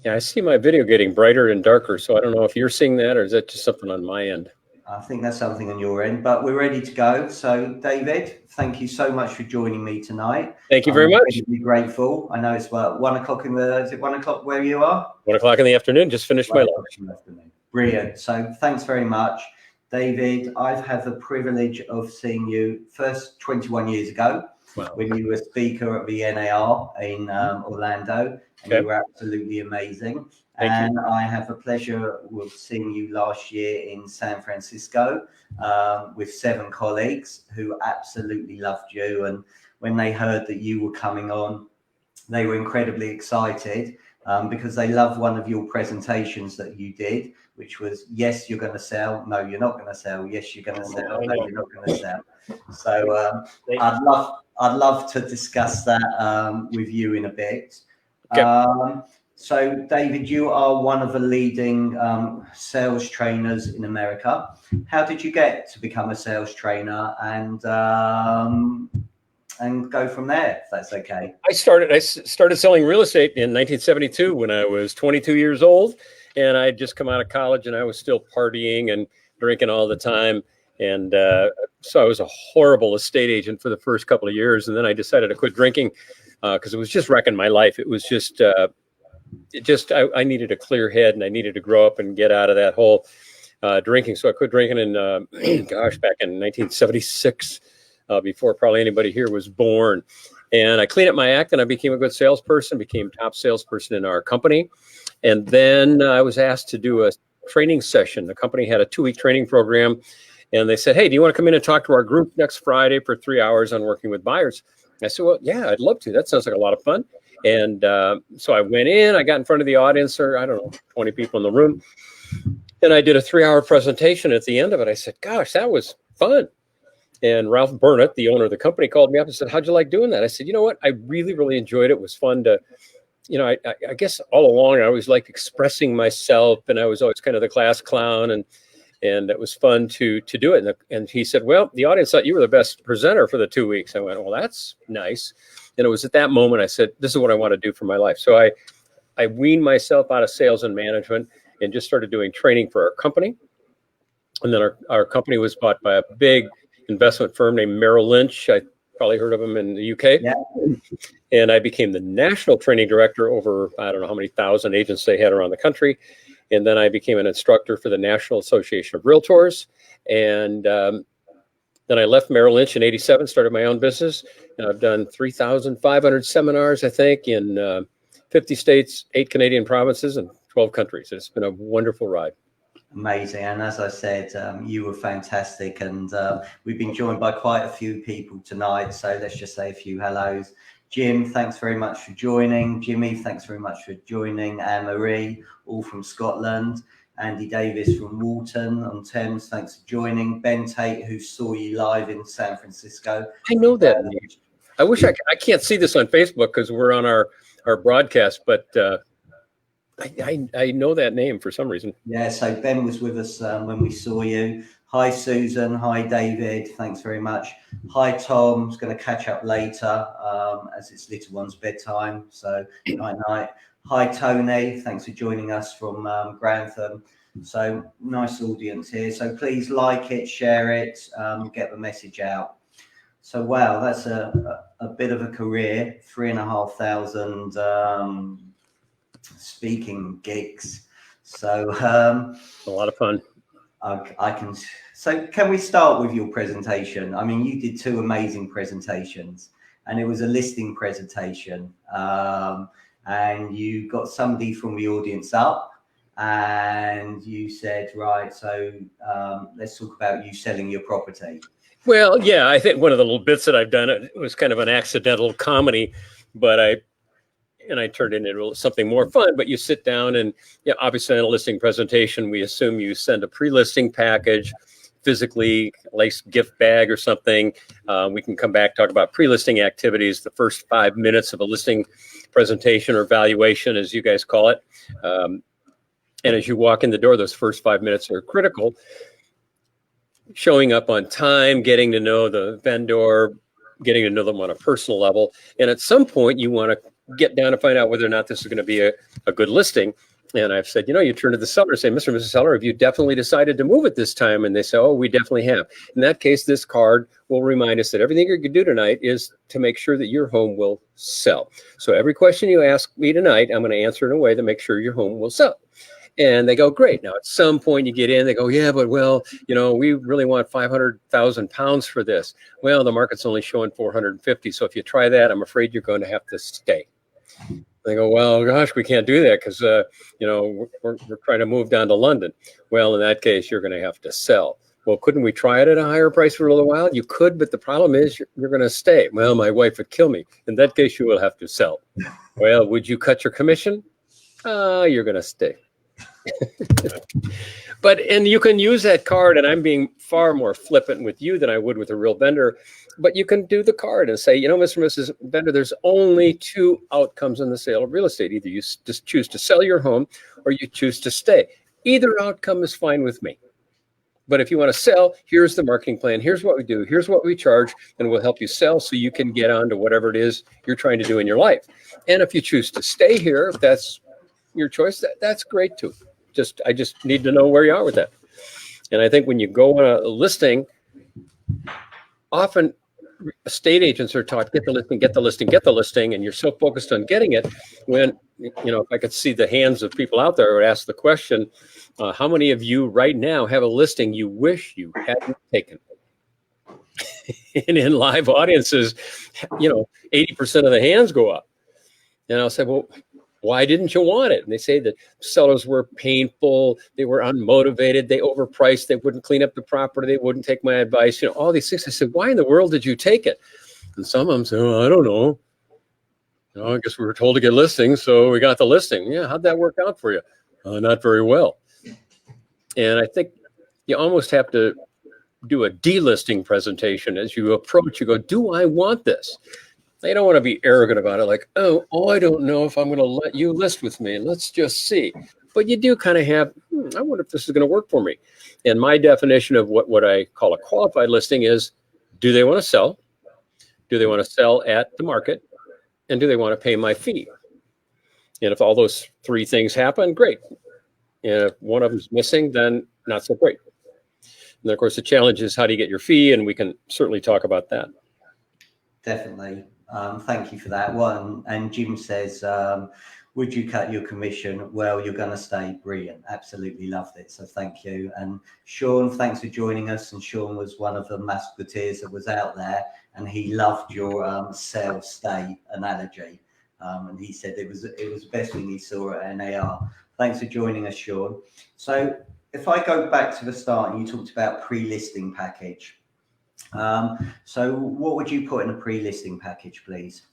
Yeah, I see my video getting brighter and darker, so I don't know if you're seeing that or is that just something on my end? I think that's something on your end, but we're ready to go. So, David, thank you so much for joining me tonight. Thank you I'm very much. incredibly grateful. I know it's about 1 o'clock is it 1 o'clock where you are? 1 o'clock in the afternoon, just finished my 1 o'clock lunch. in the afternoon. Brilliant. So, thanks very much. David, I've had the privilege of seeing you first 21 years ago. Wow. When you were speaker at the NAR in Orlando, and you were absolutely amazing. Thank you. I have the pleasure of seeing you last year in San Francisco with 7 colleagues who absolutely loved you. And when they heard that you were coming on, they were incredibly excited because they loved one of your presentations that you did, which was, yes, you're going to sell. No, you're not going to sell. Yes, you're going to sell. No, you're not going to sell. So I'd love to discuss that with you in a bit. Okay. So, David, you are one of the leading sales trainers in America. How did you get to become a sales trainer and go from there, if that's okay? I started selling real estate in 1972 when I was 22 years old, and I had just come out of college, and I was still partying and drinking all the time. And so I was a horrible estate agent for the first couple of years, and then I decided to quit drinking because it was just wrecking my life. It was just I needed a clear head, and I needed to grow up and get out of that whole drinking. So I quit drinking in, back in 1976, before probably anybody here was born. And I cleaned up my act, and I became a good salesperson, became top salesperson in our company. And then I was asked to do a training session. The company had a 2-week training program, and they said, hey, do you want to come in and talk to our group next Friday for 3 hours on working with buyers? I said, well, yeah, I'd love to. That sounds like a lot of fun. And so I went in, I got in front of the audience, or I don't know, 20 people in the room. And I did a 3-hour presentation. At the end of it, I said, gosh, that was fun. And Ralph Burnett, the owner of the company, called me up and said, how'd you like doing that? I said, you know what? I really, really enjoyed it. It was fun to, I guess all along I always liked expressing myself, and I was always kind of the class clown, and it was fun to do it. And he said, well, the audience thought you were the best presenter for the 2 weeks. I went, well, that's nice. And it was at that moment I said, this is what I want to do for my life. So I weaned myself out of sales and management and just started doing training for our company. And then our company was bought by a big investment firm named Merrill Lynch. I probably heard of them in the UK. Yeah. And I became the national training director over, I don't know how many thousand agents they had around the country. And then I became an instructor for the National Association of Realtors. And then I left Merrill Lynch in 87, started my own business. And I've done 3,500 seminars, I think, in 50 states, 8 Canadian provinces, and 12 countries. It's been a wonderful ride. Amazing. And as I said, you were fantastic. And we've been joined by quite a few people tonight. So let's just say a few hellos. Jim, thanks very much for joining. Jimmy, thanks very much for joining. Anne-Marie, all from Scotland. Andy Davis from Walton on Thames, thanks for joining. Ben Tate, who saw you live in San Francisco. I know that. I wish I can't see this on Facebook because we're on our broadcast, but I know that name for some reason. Yeah, so Ben was with us when we saw you. Hi, Susan. Hi, David. Thanks very much. Hi, Tom. Is going to catch up later as it's little one's bedtime. So night. Hi, Tony. Thanks for joining us from Grantham. So nice audience here. So please like it, share it, get the message out. So wow, that's a bit of a career. 3,500 speaking gigs. So a lot of fun. I can. So can we start with your presentation? I mean, you did 2 amazing presentations, and it was a listing presentation. And you got somebody from the audience up, and you said, right, so let's talk about you selling your property. Well, yeah, I think one of the little bits that I've done, it was kind of an accidental comedy, but I turned it into something more fun. But you sit down and, yeah, obviously in a listing presentation, we assume you send a pre-listing package, physically lace gift bag or something. We can come back, talk about pre-listing activities, the first 5 minutes of a listing presentation or valuation, as you guys call it. And as you walk in the door, those first 5 minutes are critical. Showing up on time, getting to know the vendor, getting to know them on a personal level. And at some point, you want to get down to find out whether or not this is going to be a good listing. And I've said, you turn to the seller and say, Mr. and Mrs. Seller, have you definitely decided to move at this time? And they say, oh, we definitely have. In that case, this card will remind us that everything you can do tonight is to make sure that your home will sell. So every question you ask me tonight, I'm going to answer in a way to make sure your home will sell. And they go, great. Now, at some point you get in, they go, yeah, but well, we really want 500,000 pounds for this. Well, the market's only showing 450. So if you try that, I'm afraid you're going to have to stay. They go, well, gosh, we can't do that because, we're trying to move down to London. Well, in that case, you're going to have to sell. Well, couldn't we try it at a higher price for a little while? You could, but the problem is you're going to stay. Well, my wife would kill me. In that case, you will have to sell. Well, would you cut your commission? You're going to stay. And you can use that card, and I'm being far more flippant with you than I would with a real vendor, but you can do the card and say, Mr. and Mrs. Vendor, there's only two outcomes in the sale of real estate. Either you just choose to sell your home or you choose to stay. Either outcome is fine with me. But if you want to sell, here's the marketing plan. Here's what we do. Here's what we charge, and we'll help you sell so you can get on to whatever it is you're trying to do in your life. And if you choose to stay here, if that's your choice, that's great too. I just need to know where you are with that. And I think when you go on a listing, often estate agents are taught, get the listing, get the listing, get the listing. And you're so focused on getting it when, if I could see the hands of people out there, I would ask the question, how many of you right now have a listing you wish you hadn't taken? And in live audiences, 80% of the hands go up. And I'll say, well, why didn't you want it? And they say that sellers were painful, they were unmotivated, they overpriced, they wouldn't clean up the property, they wouldn't take my advice, all these things. I said, why in the world did you take it? And some of them say, oh, I don't know. I guess we were told to get listings, so we got the listing. Yeah, how'd that work out for you? Not very well. And I think you almost have to do a delisting presentation as you approach. You go, do I want this? They don't want to be arrogant about it, like, oh, I don't know if I'm going to let you list with me. Let's just see. But you do kind of have, I wonder if this is going to work for me. And my definition of what I call a qualified listing is, do they want to sell? Do they want to sell at the market? And do they want to pay my fee? And if all those three things happen, great. And if one of them is missing, then not so great. And then, of course, the challenge is how do you get your fee? And we can certainly talk about that. Definitely. Thank you for that one. And Jim says, would you cut your commission? Well, you're going to stay. Brilliant. Absolutely loved it. So thank you. And Sean, thanks for joining us. And Sean was one of the musketeers that was out there, and he loved your sell stay analogy. And he said it was the best thing he saw at NAR. Thanks for joining us, Sean. So if I go back to the start, and you talked about pre-listing package. So what would you put in a pre-listing package, please?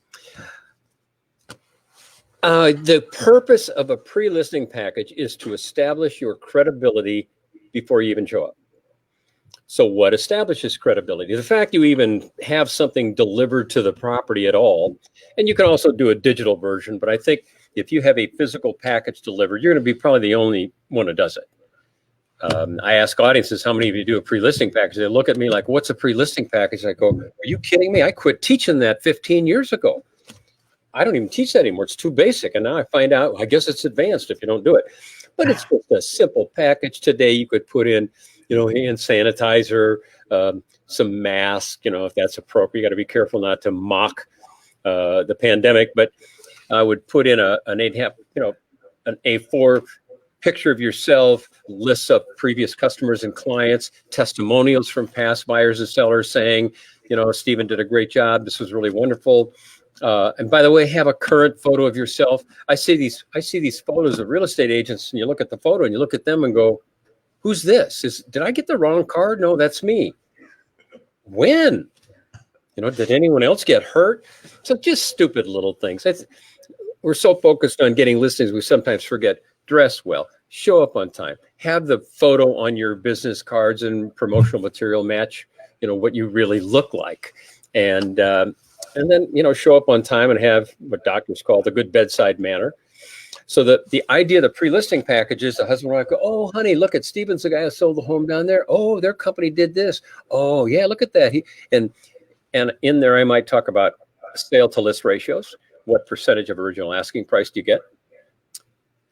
The purpose of a pre-listing package is to establish your credibility before you even show up. So what establishes credibility? The fact you even have something delivered to the property at all. And you can also do a digital version, but I think if you have a physical package delivered, you're going to be probably the only one who does it. I ask audiences, how many of you do a pre-listing package? They look at me like, what's a pre-listing package? I go, are you kidding me? I quit teaching that 15 years ago. I don't even teach that anymore. It's too basic. And now I find out, I guess it's advanced if you don't do it. But it's just a simple package. Today you could put in, hand sanitizer, some masks, if that's appropriate. You got to be careful not to mock the pandemic. But I would put in an A4 picture of yourself, lists of previous customers and clients, testimonials from past buyers and sellers saying, Stephen did a great job. This was really wonderful. And by the way, have a current photo of yourself. I see these photos of real estate agents, and you look at the photo and you look at them and go, who's this? Did I get the wrong card? No, that's me. When? Did anyone else get hurt? So just stupid little things. We're so focused on getting listings, we sometimes forget. Dress well, show up on time, have the photo on your business cards and promotional material match, what you really look like. And then, show up on time and have what doctors call the good bedside manner. So the idea of the pre-listing package is the husband and wife go, oh, honey, look at Stephen's the guy who sold the home down there. Oh, their company did this. Oh, yeah, look at that. And in there, I might talk about sale to list ratios. what percentage of original asking price do you get?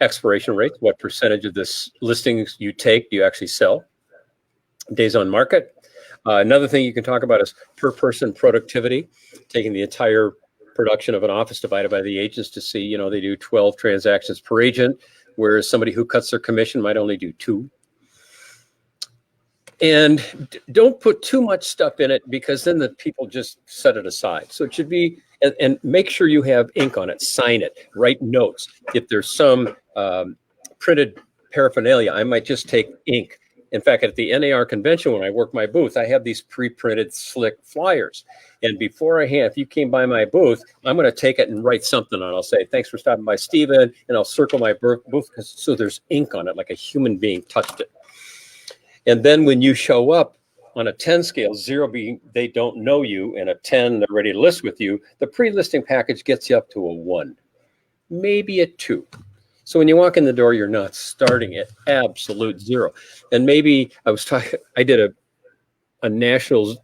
Expiration rates, what percentage of this listings you take do you actually sell? Days on market. Another thing you can talk about is per person productivity, taking the entire production of an office divided by the agents to see, you know, they do 12 transactions per agent, whereas somebody who cuts their commission might only do 2. And don't put too much stuff in it, because then the people just set it aside. So it should be, and make sure you have ink on it, sign it, write notes. If there's some printed paraphernalia, I might just take ink. In fact, at the NAR convention, when I work my booth, I have these pre-printed slick flyers. And before if you came by my booth, I'm going to take it and write something on it. I'll say, thanks for stopping by, Stephen. And I'll circle my booth so there's ink on it, like a human being touched it. And then when you show up on a 10 scale, 0 being they don't know you, and a 10 they're ready to list with you, the pre-listing package gets you up to a 1, maybe a 2. So when you walk in the door, you're not starting at absolute 0. And maybe I did a national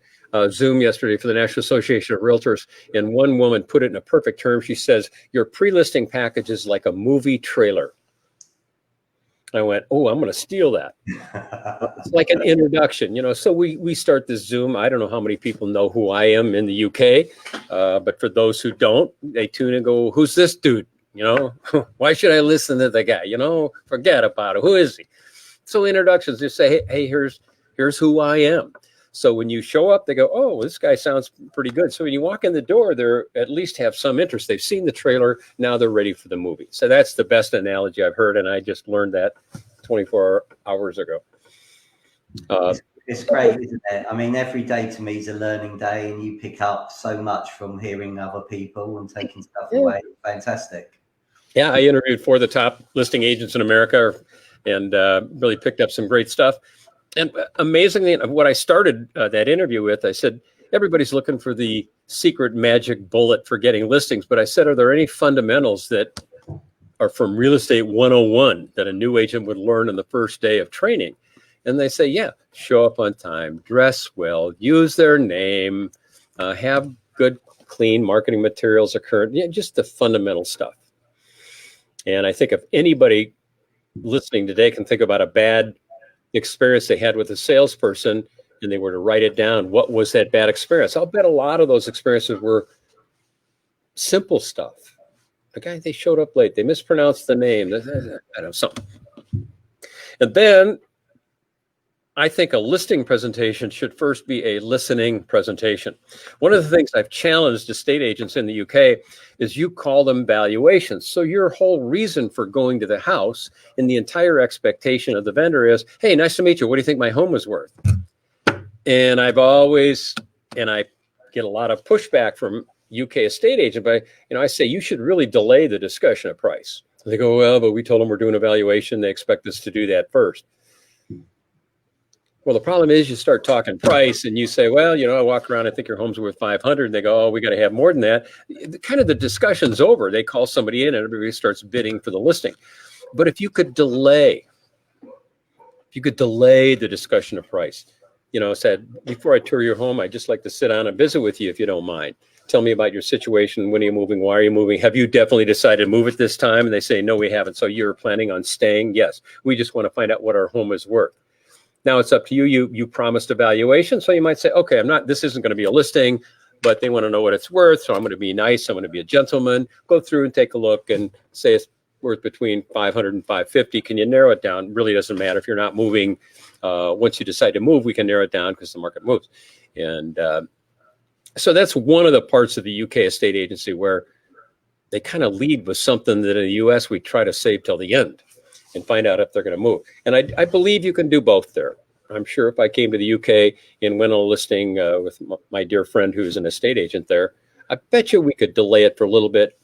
Zoom yesterday for the National Association of Realtors, and one woman put it in a perfect term. She says, your pre-listing package is like a movie trailer. I went, oh, I'm going to steal that. It's like an introduction, you know. So we start this Zoom. I don't know how many people know who I am in the UK, but for those who don't, they tune and go, who's this dude? You know, why should I listen to the guy? You know, forget about it. Who is he? So introductions, just say, hey, here's who I am. So when you show up, they go, oh, this guy sounds pretty good. So when you walk in the door, they're at least have some interest. They've seen the trailer. Now they're ready for the movie. So that's the best analogy I've heard. And I just learned that 24 hours ago. It's great, isn't it? I mean, every day to me is a learning day, and you pick up so much from hearing other people and taking stuff away. Fantastic. Yeah, I interviewed 4 of the top listing agents in America, and really picked up some great stuff. And amazingly, what I started that interview with, I said, everybody's looking for the secret magic bullet for getting listings. But I said, are there any fundamentals that are from Real Estate 101 that a new agent would learn in the first day of training? And they say, yeah, show up on time, dress well, use their name, have good, clean marketing materials occurring, just the fundamental stuff. And I think if anybody listening today can think about a bad experience they had with a salesperson and they were to write it down, what was that bad experience? I'll bet a lot of those experiences were simple stuff. The guy, they showed up late, they mispronounced the name, I don't know, something. And then I think a listing presentation should first be a listening presentation. One of the things I've challenged estate agents in the UK is you call them valuations. So your whole reason for going to the house and the entire expectation of the vendor is, hey, nice to meet you. What do you think my home is worth? And I get a lot of pushback from UK estate agent, but I say you should really delay the discussion of price. They go, well, but we told them we're doing a valuation. They expect us to do that first. Well, the problem is you start talking price and you say, well, I walk around, I think your home's worth 500. And they go, oh, we got to have more than that. Kind of the discussion's over. They call somebody in and everybody starts bidding for the listing. But if you could delay the discussion of price, said, before I tour your home, I'd just like to sit down and visit with you if you don't mind. Tell me about your situation. When are you moving? Why are you moving? Have you definitely decided to move at this time? And they say, no, we haven't. So you're planning on staying? Yes. We just want to find out what our home is worth. Now it's up to you. You promised a valuation. So you might say, okay, this isn't going to be a listing, but they want to know what it's worth. So I'm going to be nice. I'm going to be a gentleman. Go through and take a look and say it's worth between 500 and 550. Can you narrow it down? Really doesn't matter if you're not moving. Once you decide to move, we can narrow it down because the market moves. And so that's one of the parts of the UK estate agency where they kind of lead with something that in the US we try to save till the end and find out if they're going to move. And I believe you can do both there. I'm sure if I came to the UK and went on a listing with my dear friend who's an estate agent there, I bet you we could delay it for a little bit.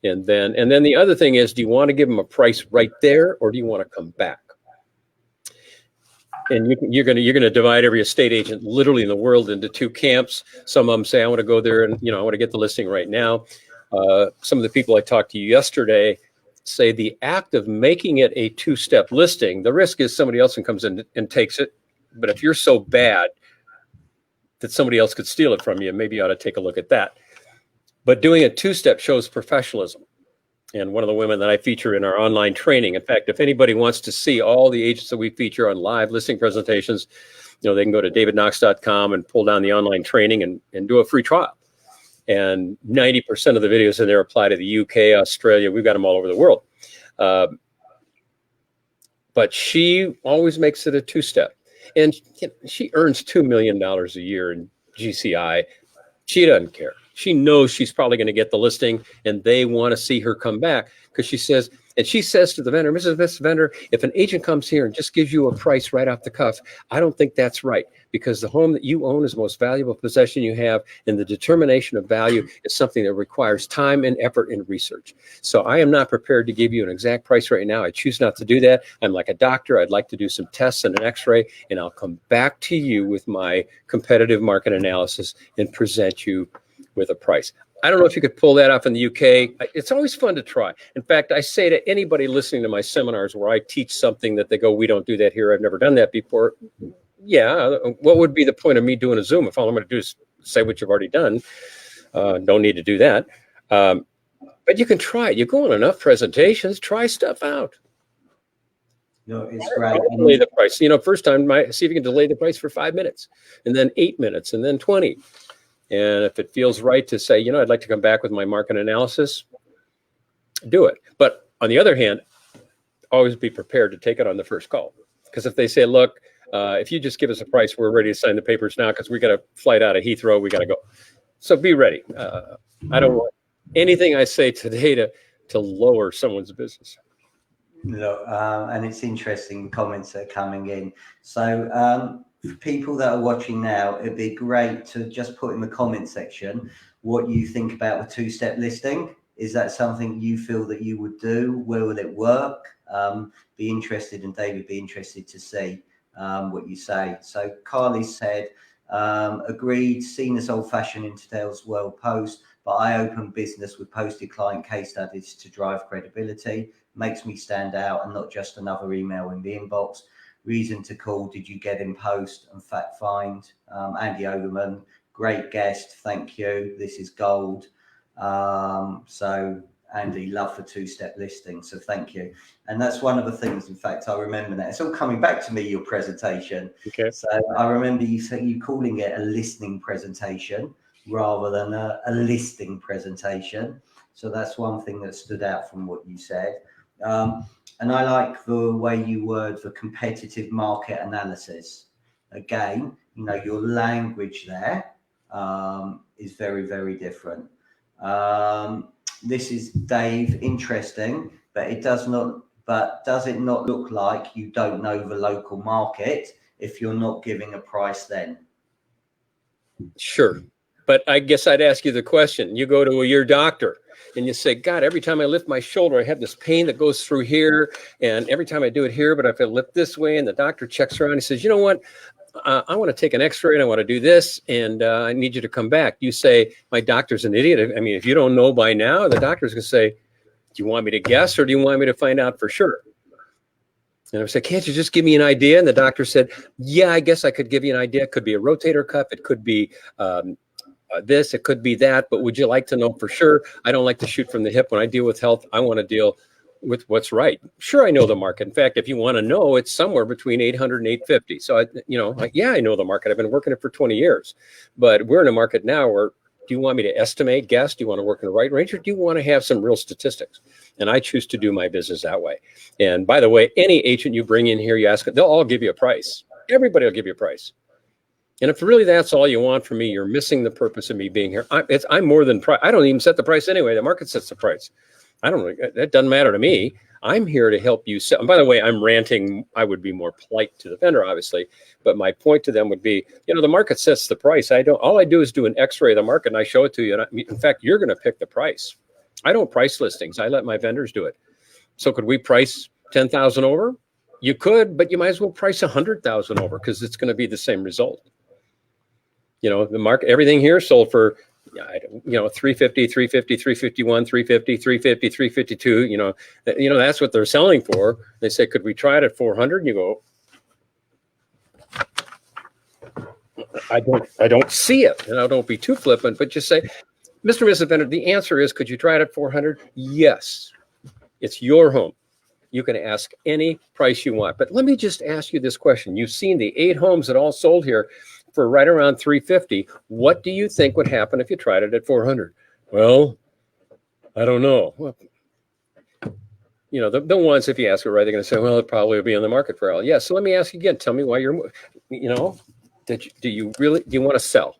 And then the other thing is, do you want to give them a price right there, or do you want to come back? And you're going to divide every estate agent literally in the world into 2 camps. Some of them say, I want to go there and I want to get the listing right now. Some of the people I talked to yesterday say the act of making it a 2-step listing, the risk is somebody else comes in and takes it. But if you're so bad that somebody else could steal it from you, maybe you ought to take a look at that. But doing a two-step shows professionalism. And one of the women that I feature in our online training, in fact, if anybody wants to see all the agents that we feature on live listing presentations, they can go to davidknox.com and pull down the online training and do a free trial. And 90% of the videos in there apply to the UK, Australia. We've got them all over the world. But she always makes it a two-step. And she earns $2 million a year in GCI. She doesn't care. She knows she's probably going to get the listing, and they want to see her come back because she says to the vendor, Mrs. Vendor, if an agent comes here and just gives you a price right off the cuff, I don't think that's right, because the home that you own is the most valuable possession you have, and the determination of value is something that requires time and effort and research. So I am not prepared to give you an exact price right now. I choose not to do that. I'm like a doctor. I'd like to do some tests and an x-ray, and I'll come back to you with my competitive market analysis and present you with a price. I don't know if you could pull that off in the UK. It's always fun to try. In fact, I say to anybody listening to my seminars where I teach something that they go, we don't do that here, I've never done that before. Yeah, what would be the point of me doing a Zoom if all I'm going to do is say what you've already done? Don't need to do that. But you can try it. You go on enough presentations, try stuff out. No, it's great. Delay the price. First time, see if you can delay the price for 5 minutes, and then 8 minutes, and then 20. And if it feels right to say, I'd like to come back with my market analysis, do it. But on the other hand, always be prepared to take it on the first call. Because if they say, look, if you just give us a price, we're ready to sign the papers now because we got a flight out of Heathrow, we got to go. So be ready. I don't want anything I say today to lower someone's business. Look, and it's interesting comments that are coming in. So for people that are watching now, it'd be great to just put in the comment section what you think about the two-step listing. Is that something you feel that you would do? Where will it work? Be interested, and David, be interested to see what you say. So Carly said, agreed, seen as old-fashioned in today's world post, but I open business with posted client case studies to drive credibility. Makes me stand out and not just another email in the inbox. Reason to call, did you get in post and fact find? Andy Overman, great guest, thank you. This is gold. So Andy, love for two-step listing, so thank you. And that's one of the things, in fact, I remember that. It's all coming back to me, your presentation. Okay. So I remember you calling it a listening presentation rather than a listing presentation. So that's one thing that stood out from what you said. And I like the way you word the competitive market analysis. Again, your language there is very, very different. This is Dave, interesting, but does it not look like you don't know the local market if you're not giving a price then? Sure. But I guess I'd ask you the question. You go to your doctor and you say, God, every time I lift my shoulder, I have this pain that goes through here. And every time I do it here, but if I lift this way, and the doctor checks around, he says, you know what? I want to take an x-ray and I want to do this. And I need you to come back. You say, my doctor's an idiot. I mean, if you don't know by now, the doctor's going to say, do you want me to guess or do you want me to find out for sure? And I said, can't you just give me an idea? And the doctor said, yeah, I guess I could give you an idea. It could be a rotator cuff. It could be this, it could be that, but would you like to know for sure? I don't like to shoot from the hip. When I deal with health, I want to deal with what's right. Sure, I know the market. In fact, if you want to know, it's somewhere between 800 and 850. So, I know the market. I've been working it for 20 years. But we're in a market now where, do you want me to estimate, guess? Do you want to work in the right range, or do you want to have some real statistics? And I choose to do my business that way. And by the way, any agent you bring in here, you ask, they'll all give you a price. Everybody will give you a price. And if really that's all you want from me, you're missing the purpose of me being here. I'm more than price. I don't even set the price anyway. The market sets the price. That doesn't matter to me. I'm here to help you sell. And by the way, I'm ranting. I would be more polite to the vendor, obviously. But my point to them would be, the market sets the price. All I do is do an x-ray of the market and I show it to you. And in fact, you're going to pick the price. I don't price listings. I let my vendors do it. So could we price 10,000 over? You could, but you might as well price 100,000 over because it's going to be the same result. The market, everything here sold for, 350, 350, 351, 350, 350, 352. That's what they're selling for. They say, could we try it at 400? And you go, I don't see it. And I don't be too flippant, but just say, Mr. and Mrs. Vendor, the answer is, could you try it at 400? Yes. It's your home. You can ask any price you want. But let me just ask you this question. You've seen the 8 homes that all sold here for right around 350. What do you think would happen if you tried it at 400? Well, I don't know. Well, you know, the ones, if you ask it right, they're going to say, well, it probably will be on the market for a while. Yeah. So let me ask you again. Tell me why you're, you know, do you want to sell?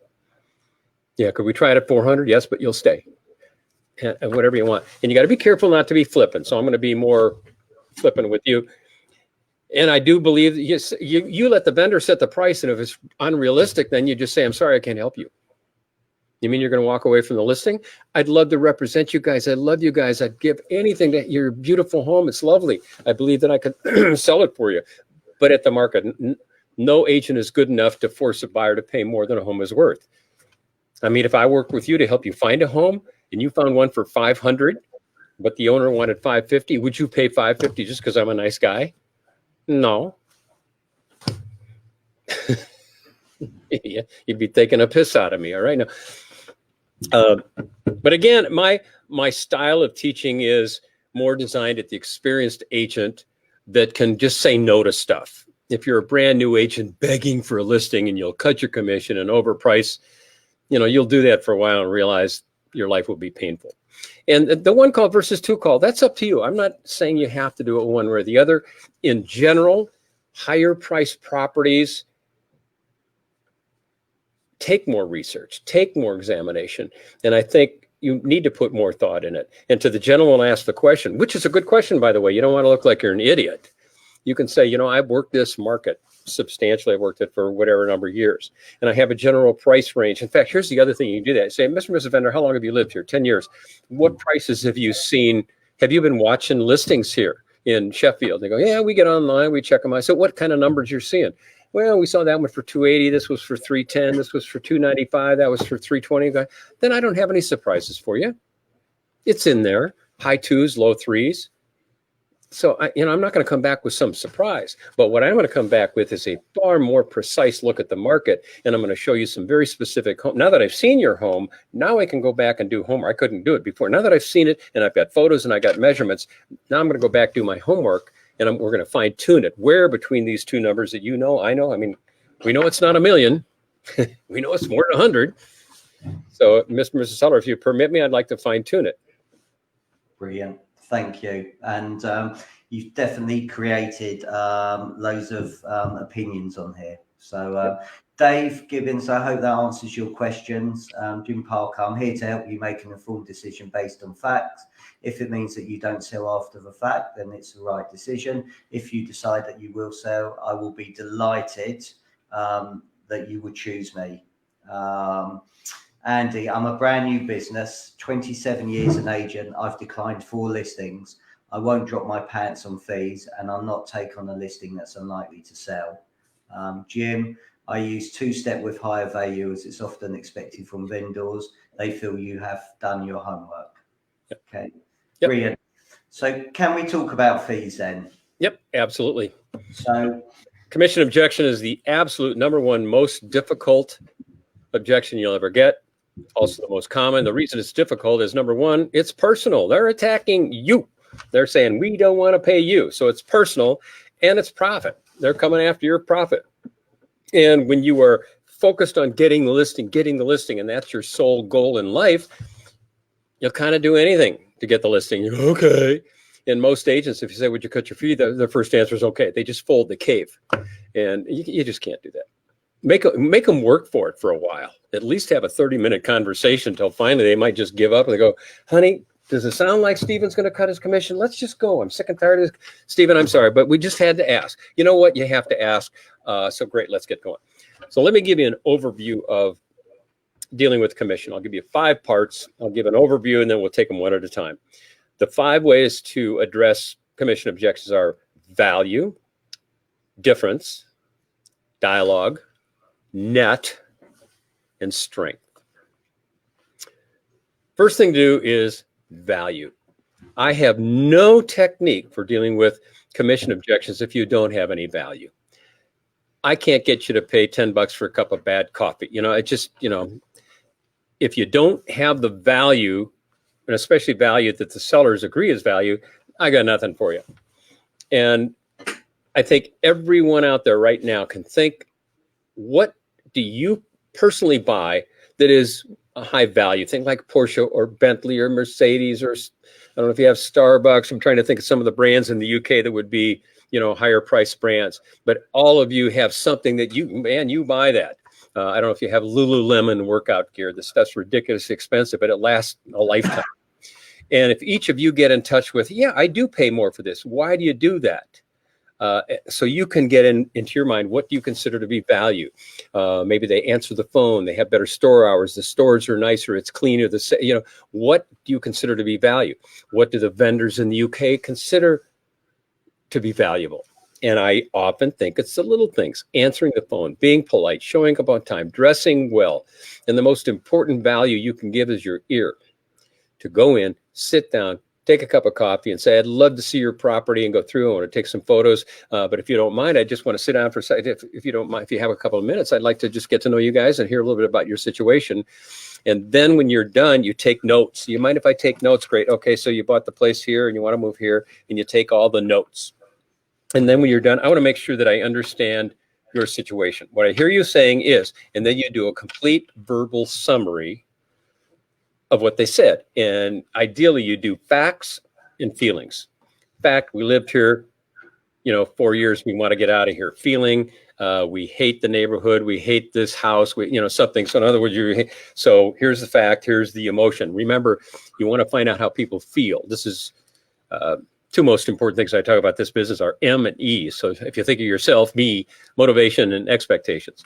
Yeah. Could we try it at 400? Yes, but you'll stay. And whatever you want. And you got to be careful not to be flippant. So I'm going to be more flippant with you. And I do believe that you let the vendor set the price. And if it's unrealistic, then you just say, I'm sorry, I can't help you. You mean you're going to walk away from the listing? I'd love to represent you guys. I love you guys. I'd give anything to your beautiful home. It's lovely. I believe that I could sell it for you. But at the market, no agent is good enough to force a buyer to pay more than a home is worth. I mean, if I worked with you to help you find a home and you found one for 500, but the owner wanted 550, would you pay 550 just because I'm a nice guy? No. Yeah, you'd be taking a piss out of me. All right. Now, but again, my style of teaching is more designed at the experienced agent that can just say no to stuff. If you're a brand new agent begging for a listing and you'll cut your commission and overprice, you know, you'll do that for a while and realize your life will be painful. And the 1 call versus 2 call, that's up to you. I'm not saying you have to do it one way or the other. In general, higher priced properties take more research, take more examination. And I think you need to put more thought in it. And to the gentleman asked the question, which is a good question, by the way, you don't want to look like you're an idiot. You can say, you know, I've worked this market substantially. I've worked it for whatever number of years. And I have a general price range. In fact, here's the other thing you can do that. Say, Mr. and Mrs. Vendor, how long have you lived here? 10 years. What prices have you seen? Have you been watching listings here in Sheffield? They go, yeah, we get online, we check them out. So what kind of numbers you're seeing? Well, we saw that one for 280. This was for 310. This was for 295. That was for 320. Then I don't have any surprises for you. It's in there. High 2s, low 3s. So, I'm not going to come back with some surprise, but what I'm going to come back with is a far more precise look at the market. And I'm going to show you some very specific home. Now that I've seen your home, now I can go back and do homework. I couldn't do it before. Now that I've seen it and I've got photos and I got measurements, now I'm going to go back, do my homework, and we're going to fine tune it. Where between these 2 numbers that you know, I know, I mean, we know it's not 1 million. We know it's more than 100. So, Mr. and Mrs. Seller, if you permit me, I'd like to fine tune it. Brilliant. Thank you. And you've definitely created loads of opinions on here. So Dave Gibbons, I hope that answers your questions. Jim Parker, I'm here to help you make an informed decision based on facts. If it means that you don't sell after the fact, then it's the right decision. If you decide that you will sell, I will be delighted that you would choose me. Andy, I'm a brand new business, 27 years an agent. I've declined 4 listings. I won't drop my pants on fees, and I'll not take on a listing that's unlikely to sell. Jim, I use 2-step with higher value as it's often expected from vendors. They feel you have done your homework. Yep. Okay, yep. Brilliant. So can we talk about fees then? Yep, absolutely. So commission objection is the absolute #1 most difficult objection you'll ever get. Also the most common. The reason it's difficult is #1, it's personal. They're attacking you. They're saying, we don't want to pay you. So it's personal and it's profit. They're coming after your profit. And when you are focused on getting the listing, and that's your sole goal in life, you'll kind of do anything to get the listing. You go, okay. And most agents, if you say, would you cut your fee? The first answer is okay. They just fold the cave. And you just can't do that. Make them work for it for a while. At least have a 30-minute conversation until finally they might just give up and they go, honey, does it sound like Steven's going to cut his commission? Let's just go. I'm sick and tired of this. Steven, I'm sorry, but we just had to ask. You know what? You have to ask. So great. Let's get going. So let me give you an overview of dealing with commission. I'll give you 5 parts. I'll give an overview and then we'll take them one at a time. The 5 ways to address commission objections are value, difference, dialogue, net, and strength. First thing to do is value. I have no technique for dealing with commission objections if you don't have any value. I can't get you to pay $10 for a cup of bad coffee. It just, if you don't have the value, and especially value that the sellers agree is value, I got nothing for you. And I think everyone out there right now can think, what do you personally buy that is a high value? Think like Porsche or Bentley or Mercedes, or I don't know if you have Starbucks. I'm trying to think of some of the brands in the UK that would be, higher price brands. But all of you have something that you buy that. I don't know if you have Lululemon workout gear. The stuff's ridiculously expensive, but it lasts a lifetime. And if each of you get in touch with, yeah, I do pay more for this. Why do you do that? So you can get into your mind, what do you consider to be value? Maybe they answer the phone, they have better store hours, the stores are nicer, it's cleaner. What do you consider to be value? What do the vendors in the UK consider to be valuable? And I often think it's the little things: answering the phone, being polite, showing up on time, dressing well. And the most important value you can give is your ear. To go in, sit down, take a cup of coffee and say, I'd love to see your property and go through. I want to take some photos. But if you don't mind, I just want to sit down for a second. If you don't mind, if you have a couple of minutes, I'd like to just get to know you guys and hear a little bit about your situation. And then when you're done, you take notes. You mind if I take notes? Great. Okay, so you bought the place here and you want to move here, and you take all the notes. And then when you're done, I want to make sure that I understand your situation. What I hear you saying is, and then you do a complete verbal summary of what they said. And ideally you do facts and feelings. Fact, we lived here, 4 years, we want to get out of here. Feeling, we hate the neighborhood, we hate this house, something. So in other words, so here's the fact, here's the emotion. Remember, you want to find out how people feel. This is two most important things I talk about this business are M and E. So if you think of yourself, me, motivation and expectations.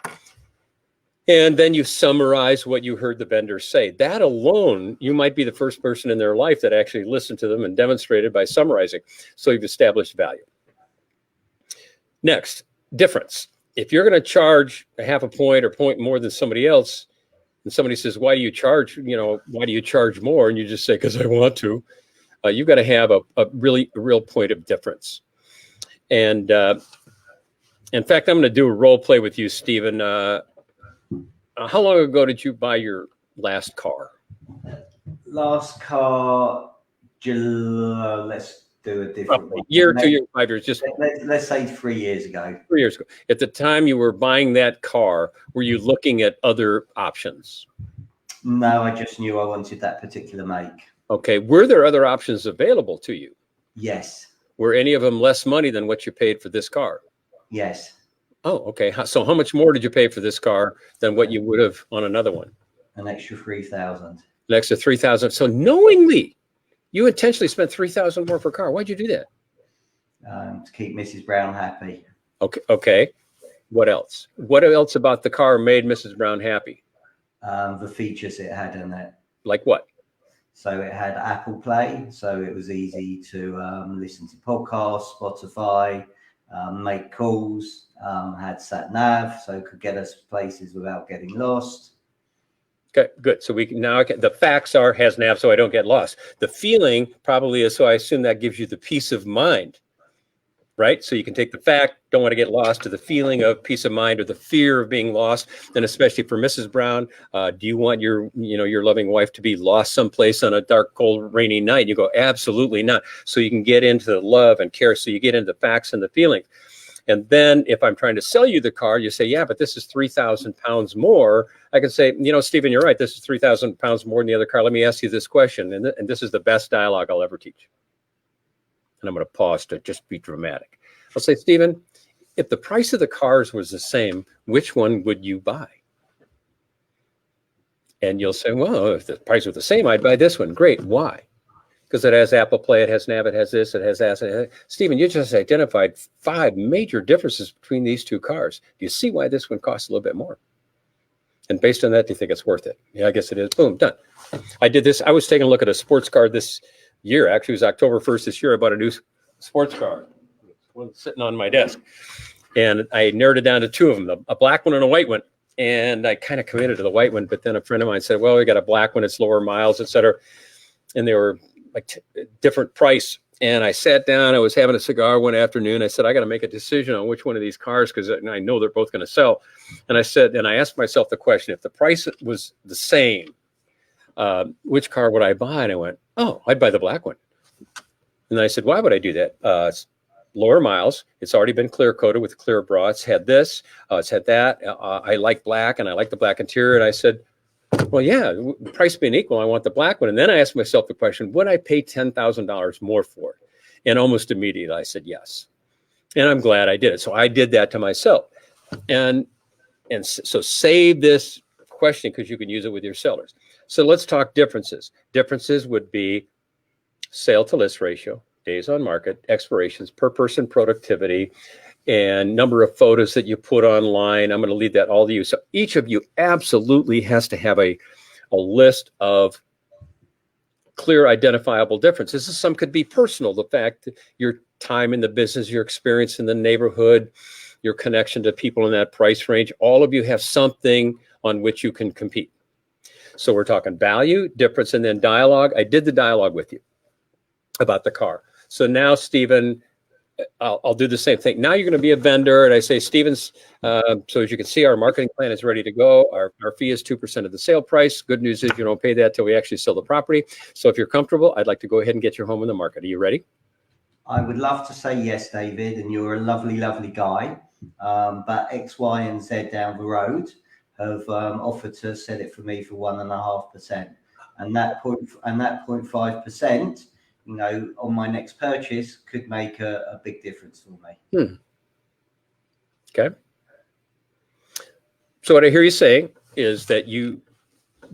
And then you summarize what you heard the vendors say. That alone, you might be the first person in their life that actually listened to them and demonstrated by summarizing. So you've established value. Next, difference. If you're going to charge a half a point or point more than somebody else, and somebody says, why do you charge more? And you just say, because I want to. You've got to have a real point of difference. And in fact, I'm going to do a role play with you, Stephen. How long ago did you buy your last car? Last car, let's do a different one. Year, 2 years, 5 years, just let's say 3 years ago. 3 years ago. At the time you were buying that car, were you looking at other options? No, I just knew I wanted that particular make. Okay. Were there other options available to you? Yes. Were any of them less money than what you paid for this car? Yes. Oh, okay. So how much more did you pay for this car than what you would have on another one? An extra 3,000. An extra 3,000. So knowingly, you intentionally spent 3,000 more for a car. Why'd you do that? To keep Mrs. Brown happy. Okay. Okay. What else? What else about the car made Mrs. Brown happy? The features it had in it. Like what? So it had Apple Play, so it was easy to listen to podcasts, Spotify, make calls, had sat nav, so it could get us places without getting lost. Okay, good. So we can now, the facts are has nav, so I don't get lost. The feeling probably is, so I assume that gives you the peace of mind, right? So you can take the fact, don't want to get lost, to the feeling of peace of mind or the fear of being lost. And especially for Mrs. Brown, do you want your loving wife to be lost someplace on a dark, cold, rainy night? You go, absolutely not. So you can get into the love and care. So you get into the facts and the feelings. And then if I'm trying to sell you the car, you say, yeah, but this is 3,000 pounds more. I can say, Stephen, you're right. This is 3,000 pounds more than the other car. Let me ask you this question. And this is the best dialogue I'll ever teach. And I'm going to pause to just be dramatic. I'll say, Stephen, if the price of the cars was the same, which one would you buy? And you'll say, well, if the price was the same, I'd buy this one. Great. Why? Because it has Apple Play, it has nav, it has this, it has that. Stephen, you just identified 5 major differences between these two cars. Do you see why this one costs a little bit more? And based on that, do you think it's worth it? Yeah, I guess it is. Boom, done. I did this. I was taking a look at a sports car this year. Actually, it was October 1st this year. I bought a new sports car. One sitting on my desk. And I narrowed it down to 2 of them, a black one and a white one. And I kind of committed to the white one. But then a friend of mine said, well, we got a black one. It's lower miles, et cetera. And they were like different price. And I sat down, I was having a cigar one afternoon. I said, I got to make a decision on which one of these cars, because I know they're both going to sell. And I said, and I asked myself the question, if the price was the same, which car would I buy? And I went, oh, I'd buy the black one. And I said, why would I do that? It's lower miles. It's already been clear coated with clear bra. It's had this, it's had that. I like black and I like the black interior. And I said, well, yeah, price being equal, I want the black one. And then I asked myself the question, would I pay $10,000 more for it? And almost immediately I said yes. And I'm glad I did it. So I did that to myself. And so save this question because you can use it with your sellers. So let's talk differences. Differences would be sale to list ratio, days on market, expirations, per person productivity, and number of photos that you put online. I'm going to leave that all to you. So each of you absolutely has to have a list of clear identifiable differences. Some could be personal, the fact that your time in the business, your experience in the neighborhood, your connection to people in that price range. All of you have something on which you can compete. So we're talking value, difference, and then dialogue. I did the dialogue with you about the car. So now, Stephen, I'll do the same thing. Now you're going to be a vendor, and I say, Stephen's, so as you can see, our marketing plan is ready to go. Our fee is 2% of the sale price. Good news is you don't pay that till we actually sell the property. So if you're comfortable, I'd like to go ahead and get your home in the market. Are you ready? I would love to say yes, David, and you're a lovely, lovely guy. But X, Y, and Z down the road have offered to sell it for me for 1.5%, and that 0.5%, you know, on my next purchase could make a big difference for me. Okay. So what I hear you saying is that you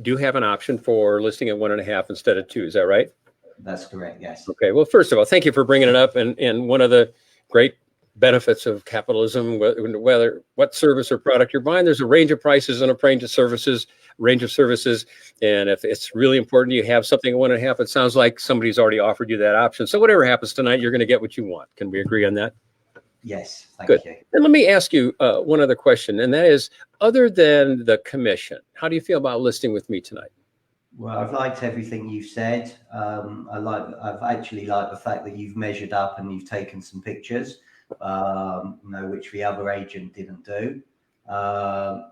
do have an option for listing at 1.5 instead of 2. Is that right? That's correct. Yes. Okay. Well, first of all, thank you for bringing it up. And one of the great benefits of capitalism, whether what service or product you're buying, there's a range of prices and a range of services. And if it's really important you have something at 1.5, it sounds like somebody's already offered you that option. So whatever happens tonight, you're going to get what you want. Can we agree on that? Yes. Thank Good. you. And let me ask you one other question, and that is, other than the commission, how do you feel about listing with me tonight? Well, I've liked everything you've said. I've actually liked the fact that you've measured up and you've taken some pictures, you know, which the other agent didn't do.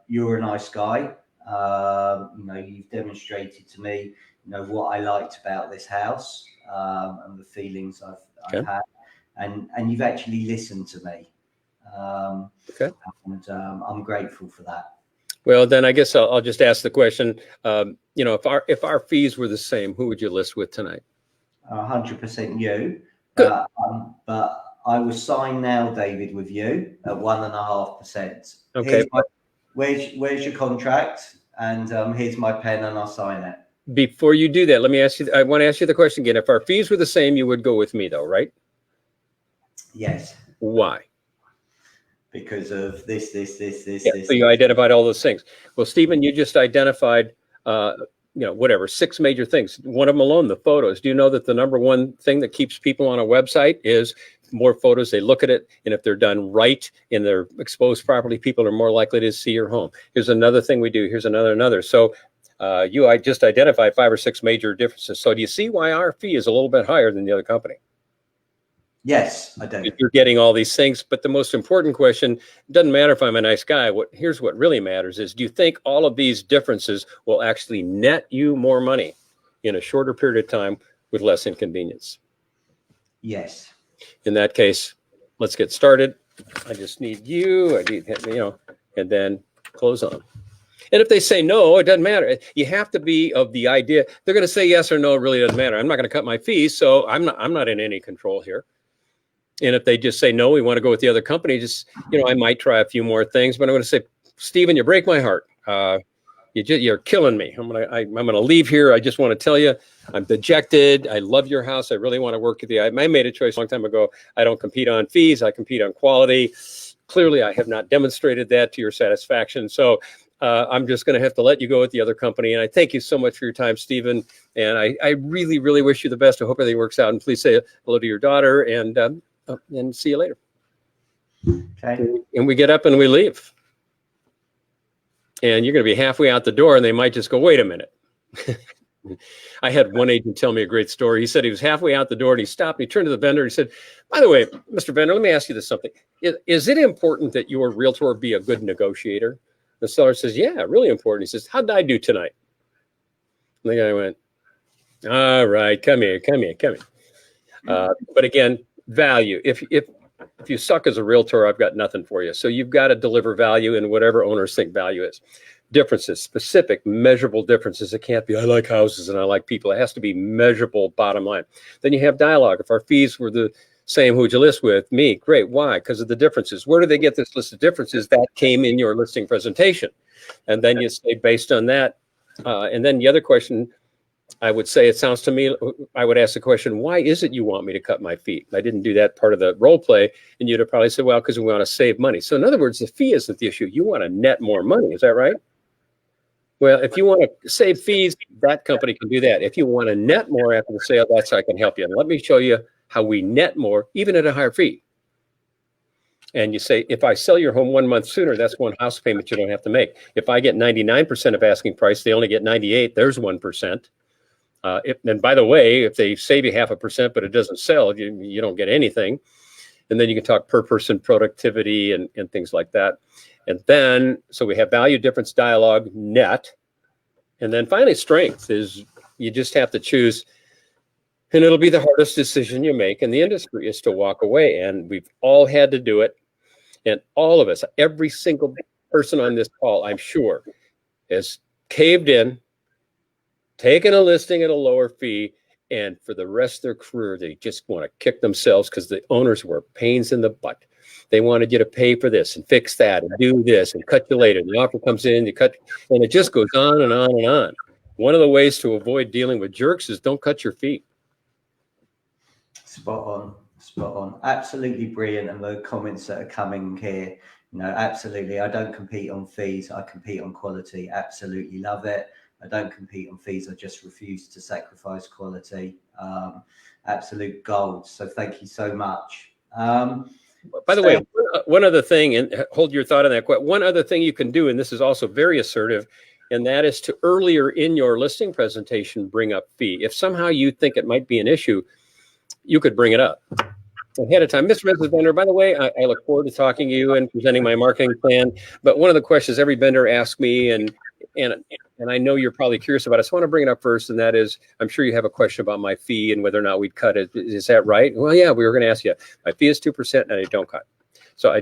You're a nice guy. You know, you've demonstrated to me, you know, what I liked about this house, and the feelings I've had, and you've actually listened to me. Okay. And I'm grateful for that. Well, then I guess I'll just ask the question. You know, if our fees were the same, who would you list with tonight? 100% you. Good. But I will sign now, David, with you at 1.5%. Okay. Where's your contract? And here's my pen, and I'll sign it. Before you do that, let me ask you. I want to ask you the question again. If our fees were the same, you would go with me, though, right? Yes. Why? Because of this. So you identified all those things. Well, Stephen, you just identified, you know, whatever, 6 major things. One of them alone, the photos. Do you know that the number one thing that keeps people on a website is more photos? They look at it, and if they're done right and they're exposed properly, people are more likely to see your home. Here's another thing we do. Here's another. So I just identified 5 or 6 major differences. So do you see why our fee is a little bit higher than the other company? Yes, I do. You're getting all these things, but the most important question, doesn't matter if I'm a nice guy. Here's what really matters is, do you think all of these differences will actually net you more money in a shorter period of time with less inconvenience? Yes. In that case, let's get started. I just need you, and then close on. And if they say no, it doesn't matter. You have to be of the idea. They're going to say yes or no, it really doesn't matter. I'm not going to cut my fees, so I'm not in any control here. And if they just say, no, we want to go with the other company, just, you know, I might try a few more things, but I'm going to say, Stephen, you break my heart. You're killing me. I'm going to leave here. I just want to tell you, I'm dejected. I love your house. I really want to work with you. I made a choice a long time ago. I don't compete on fees. I compete on quality. Clearly, I have not demonstrated that to your satisfaction. So I'm just going to have to let you go with the other company. And I thank you so much for your time, Stephen. And I really, really wish you the best. I hope everything works out. And please say hello to your daughter, and see you later. Okay. And we get up and we leave. And you're going to be halfway out the door, and they might just go, wait a minute. I had one agent tell me a great story. He said he was halfway out the door, and he stopped. And he turned to the vendor. And he said, by the way, Mr. Vendor, let me ask you this something. Is it important that your realtor be a good negotiator? The seller says, yeah, really important. He says, how did I do tonight? And the guy went, all right, come here. But again, value. If you suck as a realtor, I've got nothing for you. So you've got to deliver value in whatever owners think value is. Differences, specific, measurable differences. It can't be, I like houses and I like people. It has to be measurable, bottom line. Then you have dialogue. If our fees were the same, who would you list with? Me. Great. Why? Because of the differences. Where do they get this list of differences? That came in your listing presentation. And then you say, based on that. And then the other question, I would say, it sounds to me, I would ask the question, why is it you want me to cut my fee? I didn't do that part of the role play. And you'd have probably said, well, because we want to save money. So in other words, the fee isn't the issue. You want to net more money. Is that right? Well, if you want to save fees, that company can do that. If you want to net more after the sale, that's how I can help you. And let me show you how we net more, even at a higher fee. And you say, if I sell your home 1 month sooner, that's one house payment you don't have to make. If I get 99% of asking price, they only get 98. There's 1%. And by the way, if they save you 0.5%, but it doesn't sell, you don't get anything. And then you can talk per person productivity and things like that. And then, so we have value, difference, dialogue, net. And then finally, strength is you just have to choose. And it'll be the hardest decision you make in the industry is to walk away. And we've all had to do it. And all of us, every single person on this call, I'm sure, has caved in, taken a listing at a lower fee, and for the rest of their career, they just want to kick themselves because the owners were pains in the butt. They wanted you to pay for this and fix that and do this and cut you later. And the offer comes in, you cut, and it just goes on and on and on. One of the ways to avoid dealing with jerks is don't cut your fee. Spot on. Absolutely brilliant. And the comments that are coming here, absolutely. I don't compete on fees. I compete on quality. Absolutely love it. I don't compete on fees. I just refuse to sacrifice quality. Absolute gold. So thank you so much. By the way, one other thing, and hold your thought on that. One other thing you can do, and this is also very assertive, and that is to earlier in your listing presentation, bring up fee. If somehow you think it might be an issue, you could bring it up ahead of time. Mr. and Mrs. Vendor, by the way, I look forward to talking to you and presenting my marketing plan. But one of the questions every vendor asks me, and I know you're probably curious about it, so I want to bring it up first, and that is, I'm sure you have a question about my fee and whether or not we'd cut it. Is that right? Well, yeah, we were going to ask you. My fee is 2% and I don't cut. So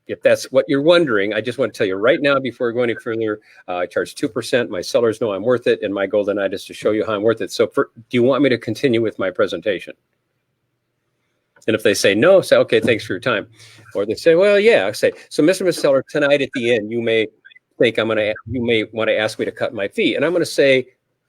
if that's what you're wondering, I just want to tell you right now before we go any further, I charge 2%. My sellers know I'm worth it, and my goal tonight is to show you how I'm worth it. So do you want me to continue with my presentation? And if they say no, say, okay, thanks for your time. Or they say, well, yeah, I say, so Mr. and Mrs. Seller, tonight at the end, you may think you may want to ask me to cut my fee. And I'm going to say,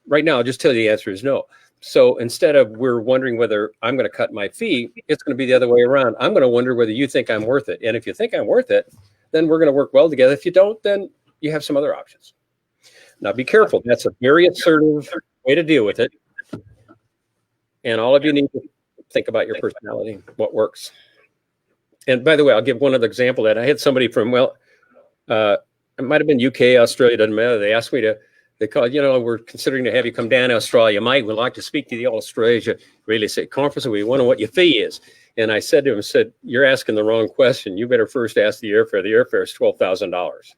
right now, I'll just tell you the answer is no. So instead of we're wondering whether I'm going to cut my fee, it's going to be the other way around. I'm going to wonder whether you think I'm worth it. And if you think I'm worth it, then we're going to work well together. If you don't, then you have some other options. Now, be careful. That's a very assertive way to deal with it. And all of you need to think about your personality, what works. And by the way, I'll give one other example that I had somebody from, it might have been UK, Australia, doesn't matter. They asked me they called, we're considering to have you come down to Australia. Mike, we'd like to speak to the Australia Real Estate Conference, and we wonder what your fee is. And I said to him, you're asking the wrong question. You better first ask the airfare. The airfare is $12,000.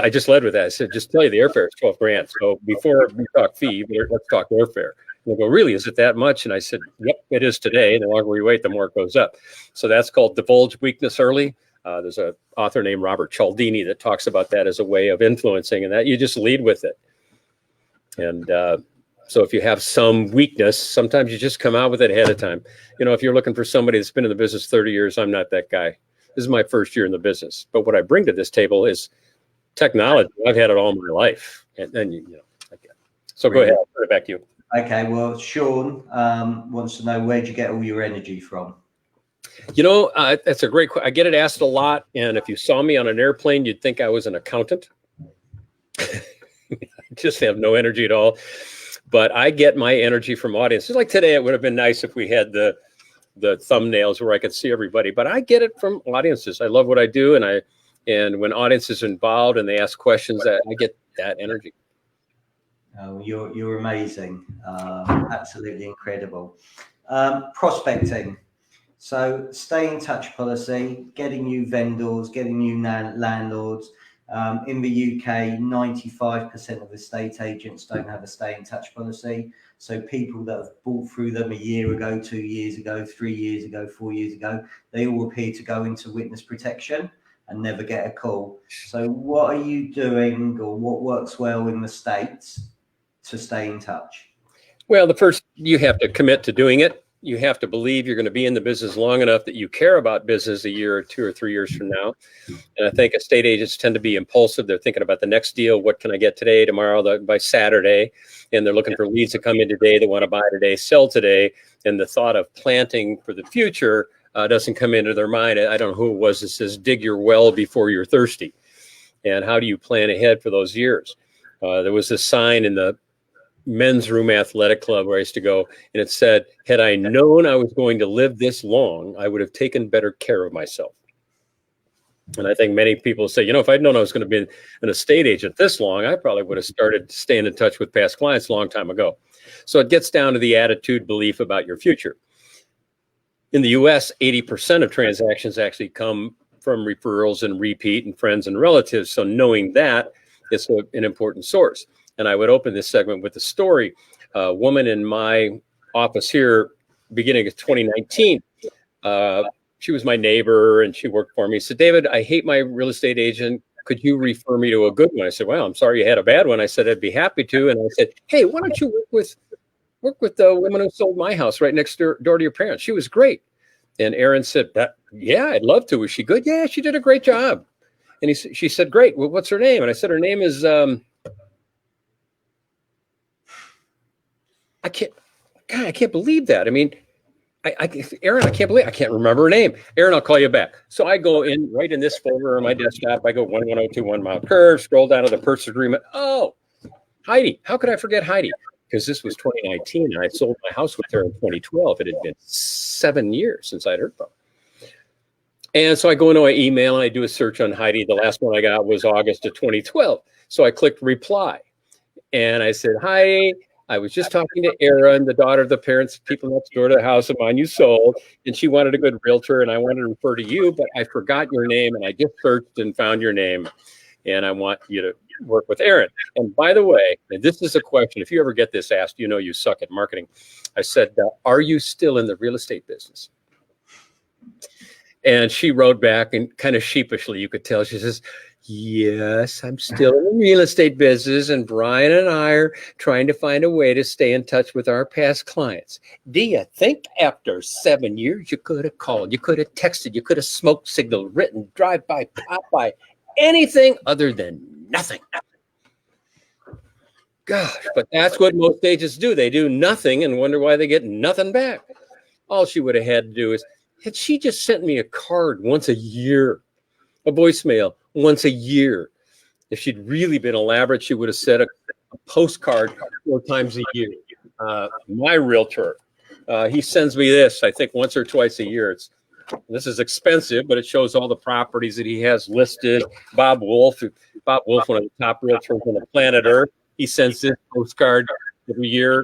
I just led with that. I said, just tell you the airfare is $12,000. So before we talk fee, let's talk airfare. And they go, really, is it that much? And I said, yep, it is today. The longer we wait, the more it goes up. So that's called divulge weakness early. There's an author named Robert Cialdini that talks about that as a way of influencing, and that you just lead with it. And so if you have some weakness, sometimes you just come out with it ahead of time. If you're looking for somebody that's been in the business 30 years, I'm not that guy. This is my first year in the business. But what I bring to this table is technology. I've had it all my life. And then, So go ahead. I'll turn it back to you. Okay. Well, Sean wants to know, where'd you get all your energy from? That's a great question. I get it asked a lot. And if you saw me on an airplane, you'd think I was an accountant. I just have no energy at all. But I get my energy from audiences. Like today, it would have been nice if we had the thumbnails where I could see everybody. But I get it from audiences. I love what I do. And when audiences are involved and they ask questions, I get that energy. Oh, you're amazing. Absolutely incredible. Prospecting. So stay in touch policy, getting new vendors, getting new landlords. In the UK, 95% of estate agents don't have a stay in touch policy. So people that have bought through them a year ago, 2 years ago, 3 years ago, 4 years ago, they all appear to go into witness protection and never get a call. So what are you doing, or what works well in the States to stay in touch? Well, the first, you have to commit to doing it. You have to believe you're going to be in the business long enough that you care about business a year or 2 or 3 years from now. And I think estate agents tend to be impulsive. They're thinking about the next deal. What can I get today, tomorrow, by Saturday? And they're looking for leads to come in today. They want to buy today, sell today. And the thought of planting for the future doesn't come into their mind. I don't know who it was that says, dig your well before you're thirsty. And how do you plan ahead for those years? There was a sign in the men's room athletic club where I used to go, and it said, had I known I was going to live this long, I would have taken better care of myself. And I think many people say, if I'd known I was going to be an estate agent this long, I probably would have started staying in touch with past clients a long time ago. So it gets down to the attitude, belief about your future. In the US, 80% of transactions actually come from referrals and repeat and friends and relatives. So knowing that is an important source. And I would open this segment with a story. A woman in my office here, beginning of 2019, she was my neighbor and she worked for me. Said, David, I hate my real estate agent. Could you refer me to a good one? I said, well, I'm sorry you had a bad one. I said, I'd be happy to. And I said, hey, why don't you work with the woman who sold my house right next door to your parents? She was great. And Aaron said, yeah, I'd love to. Was she good? Yeah, she did a great job. And she said, great. Well, what's her name? And I said, her name is... I can't believe that. I mean, Aaron, I can't remember her name. Aaron, I'll call you back. So I go in right in this folder on my desktop. I go 11021 Mile Curve, scroll down to the purchase agreement. Oh, Heidi. How could I forget Heidi? Because this was 2019 and I sold my house with her in 2012. It had been 7 years since I'd heard from her. And so I go into my email and I do a search on Heidi. The last one I got was August of 2012. So I clicked reply and I said, hi. I was just talking to Erin, the daughter of the parents, people next door to the house of mine you sold, and she wanted a good realtor, and I wanted to refer to you, but I forgot your name, and I just searched and found your name, and I want you to work with Erin. And by the way, and this is a question, if you ever get this asked, you suck at marketing. I said, are you still in the real estate business? And she wrote back, and kind of sheepishly, you could tell, she says, yes, I'm still in the real estate business, and Brian and I are trying to find a way to stay in touch with our past clients. Do you think after 7 years you could have called, you could have texted, you could have smoke signaled, written, drive by, pop by, anything other than nothing? Gosh, but that's what most agents do. They do nothing and wonder why they get nothing back. All she would have had to do is, had she just sent me a card once a year, a voicemail once a year. If she'd really been elaborate, she would have sent a postcard 4 times a year. My realtor, he sends me this, I think once or twice a year. This is expensive, but it shows all the properties that he has listed. Bob Wolf, one of the top realtors on the planet Earth, he sends this postcard every year,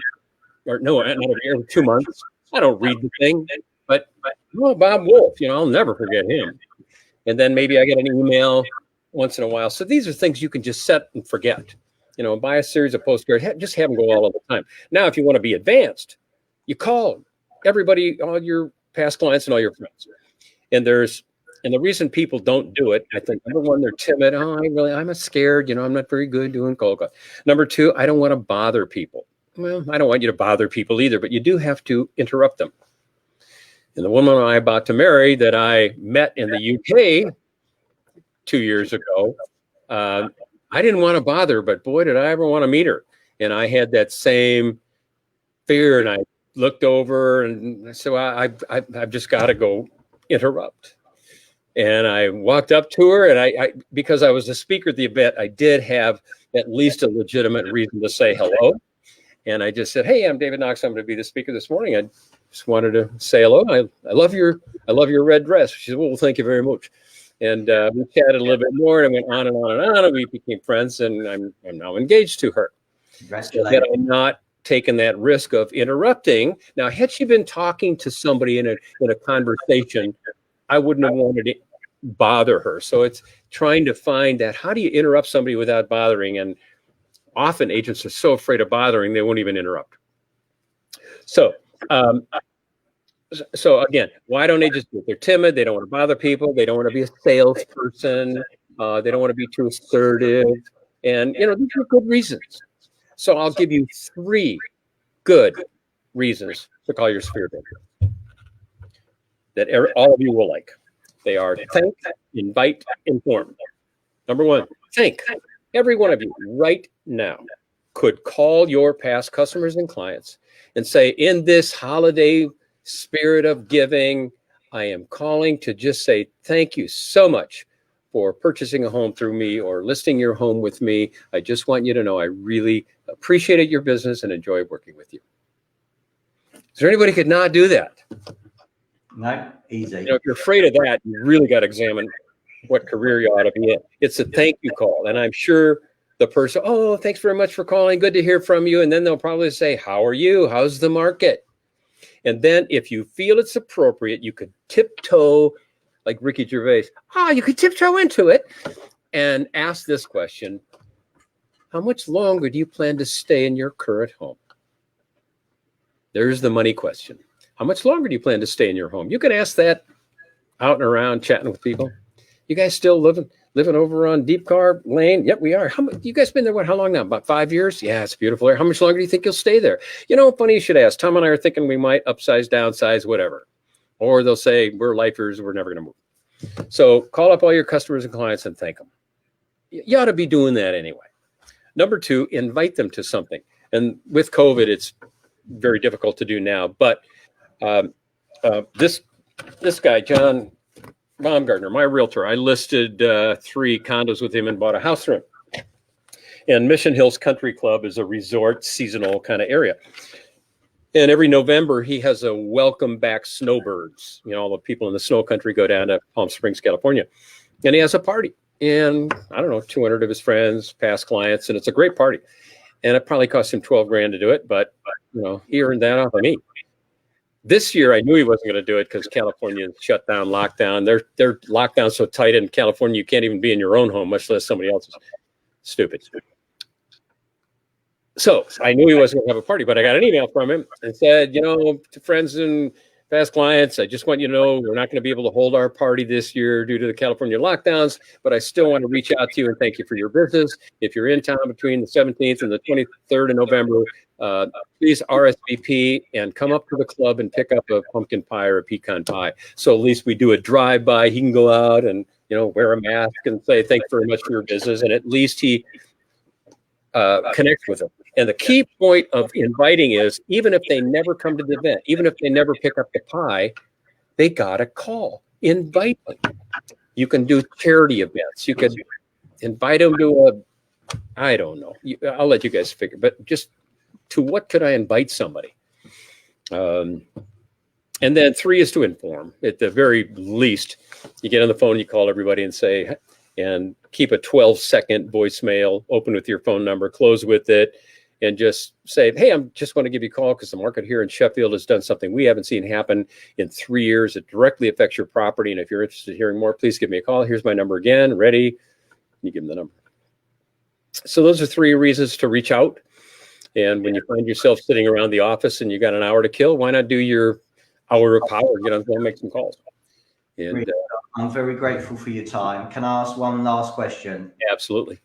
or no, not every year, 2 months. I don't read the thing, but Bob Wolf, I'll never forget him. And then maybe I get an email once in a while. So these are things you can just set and forget, buy a series of postcards, just have them go all of the time. Now, if you want to be advanced, you call everybody, all your past clients and all your friends. And the reason people don't do it, I think, number one, they're timid. I'm scared. I'm not very good doing cold calls. Number two, I don't want to bother people. Well, I don't want you to bother people either, but you do have to interrupt them. And the woman I'm about to marry that I met in the UK 2 years ago, I didn't want to bother her, but boy, did I ever want to meet her. And I had that same fear, and I looked over and I said, well, I've just got to go interrupt. And I walked up to her, and I because I was a speaker at the event, I did have at least a legitimate reason to say hello. And I just said, hey, I'm David Knox. I'm going to be the speaker this morning. I just wanted to say hello. I love your red dress. She said, well, thank you very much. And we chatted a little bit more, and went on and on and on, and we became friends, and I'm now engaged to her. Congratulations. So had I not taken that risk of interrupting, now had she been talking to somebody in a conversation, I wouldn't have wanted to bother her. So it's trying to find that, how do you interrupt somebody without bothering? And often agents are so afraid of bothering, they won't even interrupt. So, so again, why don't agents do it? They're timid. They don't want to bother people. They don't want to be a salesperson. They don't want to be too assertive. And, these are good reasons. So I'll give you 3 good reasons to call your sphere builder that all of you will like. They are thank, invite, inform. Number 1, thank. Every one of you right now could call your past customers and clients and say, in this holiday spirit of giving, I am calling to just say thank you so much for purchasing a home through me or listing your home with me. I just want you to know I really appreciated your business and enjoy working with you. Is there anybody who could not do that? No, easy. If you're afraid of that, you really got to examine what career you ought to be in. It's a thank you call. And I'm sure the person, oh, thanks very much for calling. Good to hear from you. And then they'll probably say, how are you? How's the market? And then if you feel it's appropriate, you could tiptoe, like Ricky Gervais. You could tiptoe into it and ask this question. How much longer do you plan to stay in your current home? There's the money question. How much longer do you plan to stay in your home? You can ask that out and around, chatting with people. You guys still living over on Deep Car Lane? Yep, we are. You guys been there, how long now? About 5 years? Yeah, it's beautiful there. How much longer do you think you'll stay there? Funny you should ask. Tom and I are thinking we might upsize, downsize, whatever. Or they'll say, we're lifers, we're never going to move. So call up all your customers and clients and thank them. You ought to be doing that anyway. Number 2, invite them to something. And with COVID, it's very difficult to do now. But this guy, John Baumgartner, my realtor, I listed 3 condos with him and bought a house from him. And Mission Hills Country Club is a resort, seasonal kind of area. And every November, he has a welcome back snowbirds. All the people in the snow country go down to Palm Springs, California. And he has a party. And I don't know, 200 of his friends, past clients, and it's a great party. And it probably cost him $12,000 to do it, but he earned that off of me. This year, I knew he wasn't going to do it because California shut down, lockdown. They're locked down so tight in California, you can't even be in your own home, much less somebody else's. Stupid. So I knew he wasn't going to have a party, but I got an email from him and said, to friends and past clients, I just want you to know we're not going to be able to hold our party this year due to the California lockdowns, but I still want to reach out to you and thank you for your business. If you're in town between the 17th and the 23rd of November, please RSVP and come up to the club and pick up a pumpkin pie or a pecan pie. So at least we do a drive-by. He can go out and, wear a mask and say, thank you very much for your business. And at least he connects with them. And the key point of inviting is, even if they never come to the event, even if they never pick up the pie, they got a call. Invite them. You can do charity events. You could invite them to I don't know. I'll let you guys figure. But just to what could I invite somebody? And then 3 is to inform. At the very least, you get on the phone, you call everybody and say, and keep a 12-second voicemail, open with your phone number, close with it, and just say, hey, I'm just want to give you a call because the market here in Sheffield has done something we haven't seen happen in 3 years. It directly affects your property. And if you're interested in hearing more, please give me a call. Here's my number again. Ready? You give them the number. So those are 3 reasons to reach out. And when you find yourself sitting around the office and you got an hour to kill, why not do your hour of power? Get on the phone and make some calls. And I'm very grateful for your time. Can I ask one last question? Absolutely.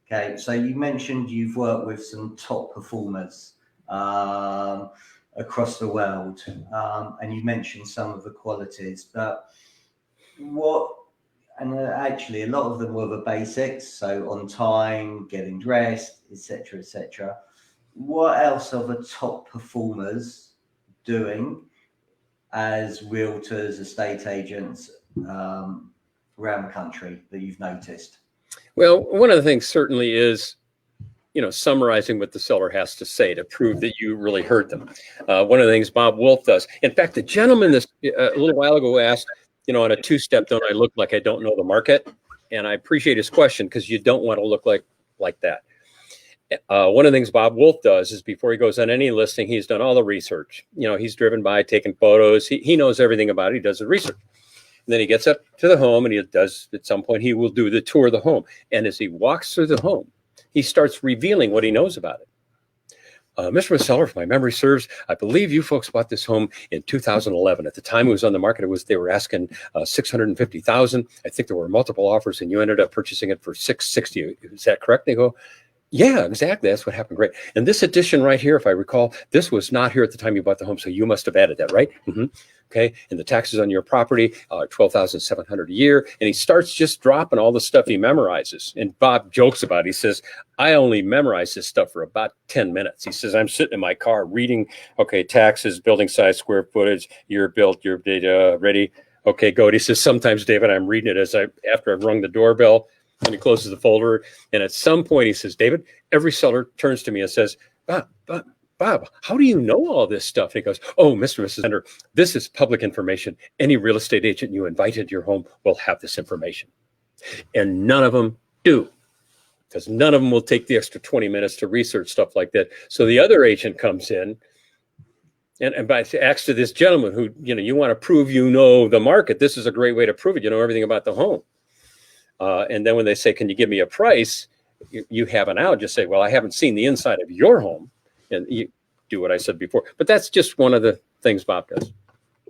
Okay, so you mentioned you've worked with some top performers across the world, and you mentioned some of the qualities, but actually a lot of them were the basics, so on time, getting dressed, etc., etc. What else are the top performers doing as realtors, estate agents around the country that you've noticed? Well, one of the things certainly is, summarizing what the seller has to say to prove that you really heard them. One of the things Bob Wolf does. In fact, the gentleman a little while ago asked, on a 2-step, don't I look like I don't know the market? And I appreciate his question because you don't want to look like that. One of the things Bob Wolf does is before he goes on any listing, he's done all the research. He's driven by, taken photos. He knows everything about it. He does the research. And then he gets up to the home and he does, at some point, he will do the tour of the home. And as he walks through the home, he starts revealing what he knows about it. Mr. Seller, if my memory serves, I believe you folks bought this home in 2011. At the time it was on the market, they were asking $650,000. I think there were multiple offers, and you ended up purchasing it for $660,000. Is that correct? They go, yeah, exactly. That's what happened. Great. And this addition right here, if I recall, this was not here at the time you bought the home, so you must have added that, right? Mm-hmm. Okay. And the taxes on your property, $12,700 a year. And he starts just dropping all the stuff he memorizes. And Bob jokes about it. He says, I only memorize this stuff for about 10 minutes. He says, I'm sitting in my car reading, okay, taxes, building size, square footage, year built, your data, ready. Okay, go. He says, sometimes, David, I'm reading it after I've rung the doorbell, and he closes the folder. And at some point he says, David, every seller turns to me and says, Bob, how do you know all this stuff? And he goes, oh, Mr. and Mrs. Vendor, this is public information. Any real estate agent you invite into your home will have this information. And none of them do, because none of them will take the extra 20 minutes to research stuff like that. So the other agent comes in and asks to this gentleman who, you want to prove you know the market. This is a great way to prove it. You know everything about the home. And then when they say, can you give me a price? You have an out. Just say, well, I haven't seen the inside of your home. And you do what I said before. But that's just one of the things Bob does.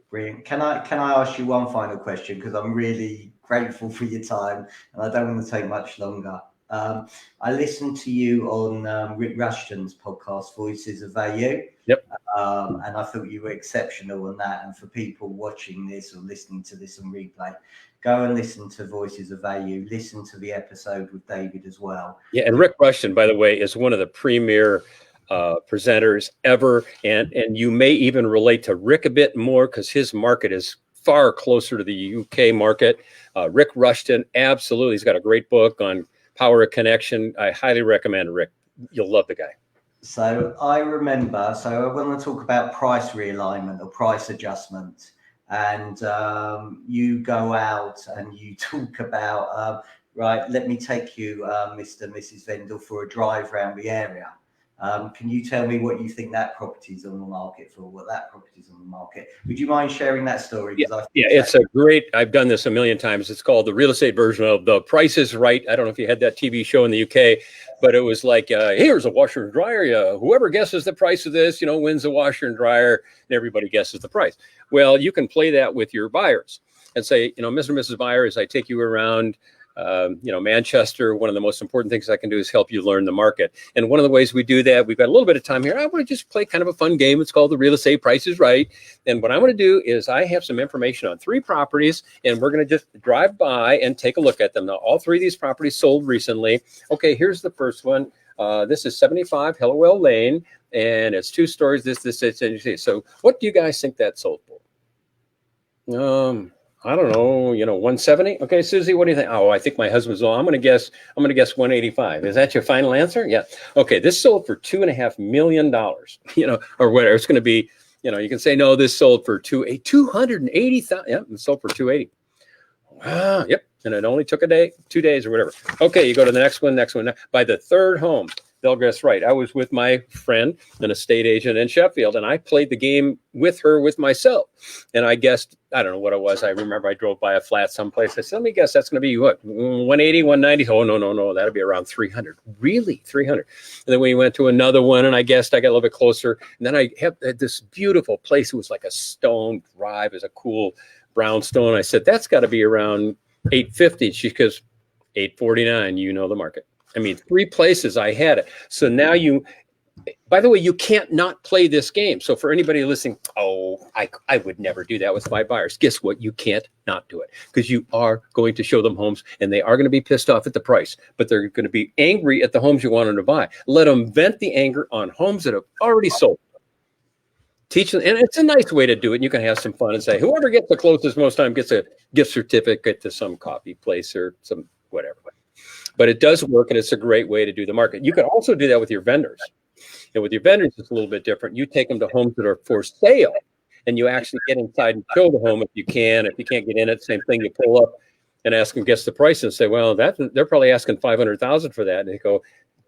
Brilliant. Can I ask you one final question? Because I'm really grateful for your time and I don't want to take much longer. I listened to you on Rick Rushton's podcast, Voices of Value. Yep. And I thought you were exceptional on that. And for people watching this or listening to this on replay, go and listen to Voices of Value. Listen to the episode with David as well. Yeah, and Rick Rushton, by the way, is one of the premier presenters ever. And you may even relate to Rick a bit more because his market is far closer to the UK market. Rick Rushton, absolutely. He's got a great book on Power of Connection. I highly recommend Rick. You'll love the guy. So I remember, I want to talk about price realignment or price adjustment. And you go out and you talk about, right, let me take you, Mr. and Mrs. Vendor, for a drive around the area. Can you tell me what you think that property's on the market for, what that property's on the market? Would you mind sharing that story? Yeah, it's a great, I've done this a million times. It's called the real estate version of The Price is Right. I don't know if you had that TV show in the UK, but it was like, here's a washer and dryer. Whoever guesses the price of this, wins the washer and dryer, and everybody guesses the price. Well, you can play that with your buyers and say, Mr. and Mrs. Buyer, as I take you around Manchester, one of the most important things I can do is help you learn the market. And one of the ways we do that, we've got a little bit of time here. I want to just play kind of a fun game. It's called the Real Estate Price is Right. And what I want to do is I have some information on 3 properties, and we're going to just drive by and take a look at them. Now, all 3 of these properties sold recently. Okay, here's the first one. This is 75 Hillowell Lane, and it's 2 stories. This. So what do you guys think that sold for? I don't know, 170. Okay, Susie, what do you think? Oh, I think my husband's on. I'm going to guess 185. Is that your final answer? Yeah. Okay, this sold for $2.5 million, or whatever. It's going to be, you can say, no, this sold for 280,000. Yeah, it sold for 280. Wow. Yep. And it only took 2 days or whatever. Okay, you go to the next one. By the 3rd home, they'll guess right. I was with my friend, an estate agent in Sheffield, and I played the game with her, with myself. And I guessed, I don't know what it was. I remember I drove by a flat someplace. I said, let me guess, that's going to be what, 180, 190? Oh, no. That'll be around 300. Really? 300. And then we went to another one, and I guessed I got a little bit closer. And then I had this beautiful place. It was like a stone drive. It was a cool brownstone. I said, that's got to be around 850. She goes, 849. You know the market. I mean, 3 places I had it. So now by the way, you can't not play this game. So for anybody listening, I would never do that with my buyers. Guess what? You can't not do it because you are going to show them homes and they are going to be pissed off at the price, but they're going to be angry at the homes you want them to buy. Let them vent the anger on homes that have already sold. Teach them, and it's a nice way to do it. You can have some fun and say, whoever gets the closest most time gets a gift certificate to some coffee place or some whatever. But it does work, and it's a great way to do the market. You can also do that with your vendors. And with your vendors, it's a little bit different. You take them to homes that are for sale, and you actually get inside and show the home if you can. If you can't get in it, same thing. You pull up and ask them, guess the price, and say, well, they're probably asking $500,000 for that. And they go,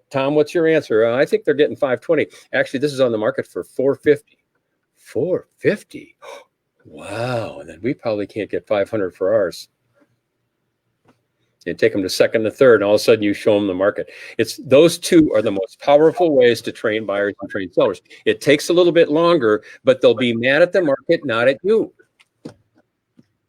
Tom, what's your answer? I think they're getting 520. Actually, this is on the market for 450. 450. Wow. And then we probably can't get 500 for ours. You take them to second and third, and all of a sudden you show them the market. It's those two are the most powerful ways to train buyers and train sellers. It takes a little bit longer, but they'll be mad at the market, not at you.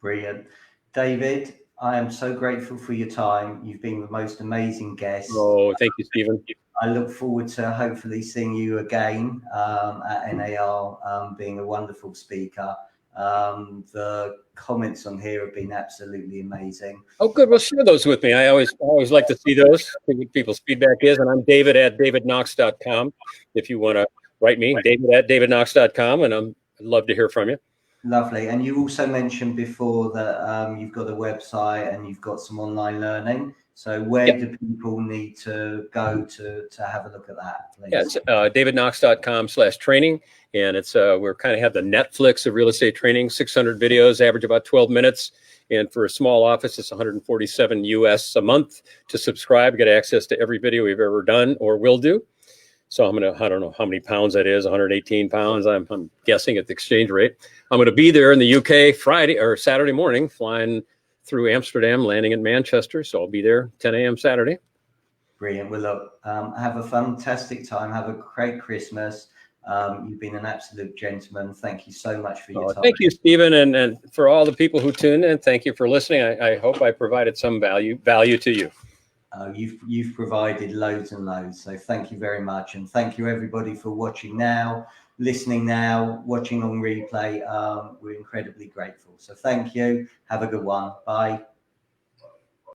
Brilliant. David, I am so grateful for your time. You've been the most amazing guest. Oh, thank you, Stephen. I look forward to hopefully seeing you again at NAR, being a wonderful speaker. The comments on here have been absolutely amazing. Oh, good. Well, share those with me. I always like to see those, see what people's feedback is. And I'm David at davidknox.com. If you want to write me, David at davidknox.com, and I'd love to hear from you. Lovely. And you also mentioned before that you've got a website and you've got some online learning. So where do people need to go to have a look at that, please? Yeah, it's davidknox.com/training. And it's we're kind of have the Netflix of real estate training, 600 videos, average about 12 minutes. And for a small office, it's 147 US a month to subscribe, get access to every video we've ever done or will do. So I don't know how many pounds that is, 118 pounds, I'm guessing at the exchange rate. I'm going to be there in the UK Friday or Saturday morning, flying through Amsterdam, landing in Manchester. So I'll be there 10 a.m. Saturday. Brilliant. Well, look, have a fantastic time. Have a great Christmas. You've been an absolute gentleman. Thank you so much for your time. Thank you, Stephen. And for all the people who tuned in, thank you for listening. I hope I provided some value to you. You've provided loads and loads. So thank you very much. And thank you everybody for watching now, listening now, watching on replay. We're incredibly grateful. So thank you. Have a good one. Bye.